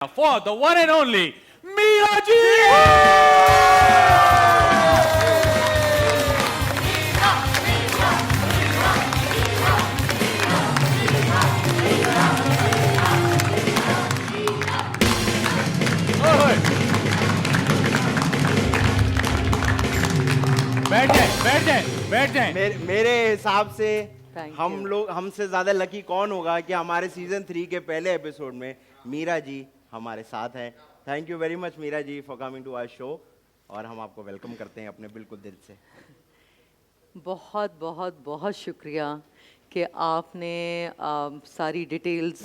For the one and only Meera Ji! बैठ जाए, बैठ जाए, बैठ जाए। मेरे हिसाब से Thank हम you. लोग हमसे ज्यादा लकी कौन होगा कि हमारे सीजन 3 के पहले एपिसोड में मीरा जी हमारे साथ हैं। Thank you very much Meera ji for coming to our show और हम आपको वेलकम करते हैं अपने बिल्कुल दिल से। बहुत बहुत बहुत शुक्रिया कि आपने सारी डिटेल्स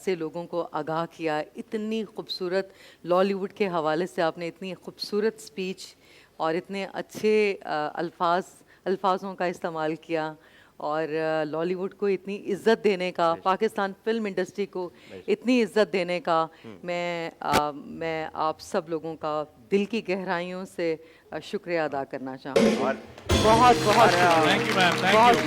से लोगों को आगाह किया। इतनी खूबसूरत लॉलीवुड के हवाले से आपने इतनी खूबसूरत स्पीच और इतने अच्छे अल्फाजों का इस्तेमाल किया और लॉलीवुड को इतनी इज़्ज़त देने का, पाकिस्तान फिल्म इंडस्ट्री को इतनी इज़्ज़त देने का मैं आप सब लोगों का दिल की गहराइयों से शुक्रिया अदा करना चाहूँगी। और बहुत बहुत Thank you, ma'am. Thank बहुत you.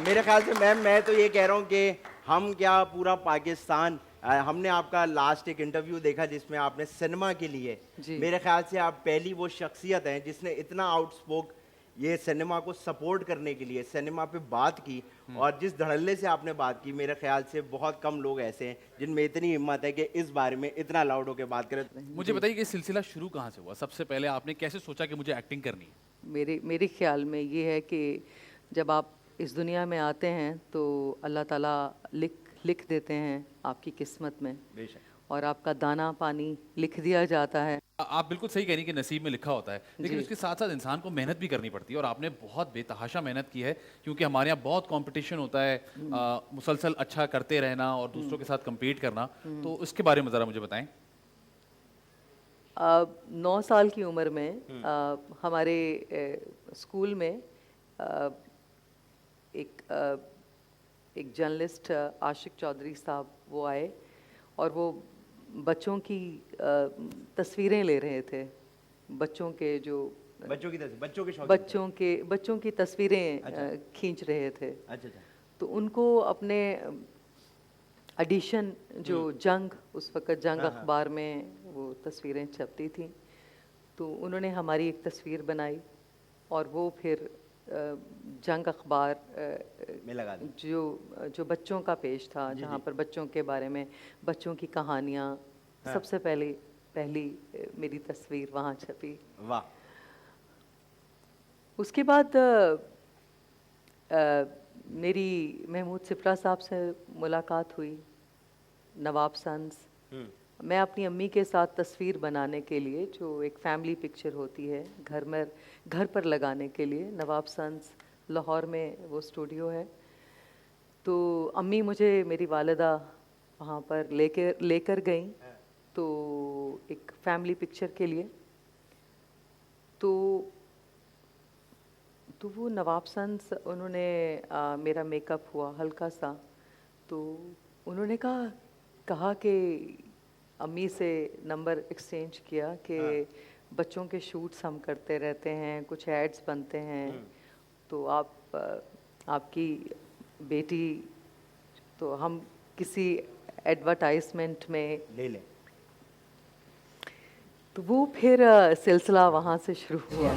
मेरे ख्याल से मैम मैं तो ये कह रहा हूँ कि हम क्या पूरा पाकिस्तान हमने आपका लास्ट एक इंटरव्यू देखा जिसमें आपने सिनेमा के लिए जी। मेरे ख्याल से आप पहली वो शख्सियत हैं जिसने इतना आउटस्पोक ये सिनेमा को सपोर्ट करने के लिए सिनेमा पे बात की और जिस धड़ल्ले से आपने बात की मेरे ख्याल से बहुत कम लोग ऐसे हैं जिनमें इतनी हिम्मत है कि इस बारे में इतना लाउड होकर बात करें। मुझे बताइए कि सिलसिला शुरू कहाँ से हुआ? सबसे पहले आपने कैसे सोचा कि मुझे एक्टिंग करनी है? मेरे ख्याल में ये है कि जब आप इस दुनिया में आते हैं तो अल्लाह ताला लिख देते हैं आपकी किस्मत में बेशक। और आपका दाना पानी लिख दिया जाता है। आप बिल्कुल सही कह रही हैं कि नसीब में लिखा होता है, लेकिन जी। उसके साथ साथ इंसान को मेहनत भी करनी पड़ती है और आपने बहुत बेतहाशा मेहनत की है क्योंकि हमारे यहाँ बहुत कंपटीशन होता है, मुसलसल अच्छा करते रहना और दूसरों के साथ compete करना। तो इसके बारे में ज़रा मुझे बताएं। 9 साल की उम्र में हमारे स्कूल में एक जर्नलिस्ट आशिक चौधरी साहब वो आए और वो बच्चों की तस्वीरें ले रहे थे। बच्चों के जो बच्चों की तस्वीर बच्चों के शौक बच्चों की तस्वीरें अच्छा। खींच रहे थे। अच्छा अच्छा तो उनको अपने एडिशन जो जंग उस वक़्त जंग हाँ, हाँ। अखबार में वो तस्वीरें छपती थी तो उन्होंने हमारी एक तस्वीर बनाई और वो फिर जंग अखबार मैं लगा दूं। जो बच्चों का पेज था जी, जहाँ जी। पर बच्चों के बारे में बच्चों की कहानियाँ हाँ। सबसे पहली मेरी तस्वीर वहाँ छपी। वाह। उसके बाद मेरी महमूद सिप्रा साहब से मुलाकात हुई, नवाब सन्स। मैं अपनी अम्मी के साथ तस्वीर बनाने के लिए जो एक फैमिली पिक्चर होती है घर पर लगाने के लिए नवाब सन्स लाहौर में वो स्टूडियो है। तो अम्मी मुझे मेरी वालिदा वहाँ पर लेकर गई तो एक फैमिली पिक्चर के लिए। तो वो नवाब सन्स उन्होंने मेरा मेकअप हुआ हल्का सा तो उन्होंने कहा कि अम्मी से नंबर एक्सचेंज किया कि बच्चों के शूट्स हम करते रहते हैं, कुछ एड्स बनते हैं तो आपकी बेटी तो हम किसी एडवर्टाइजमेंट में ले ले। तो वो फिर सिलसिला वहाँ से शुरू हुआ।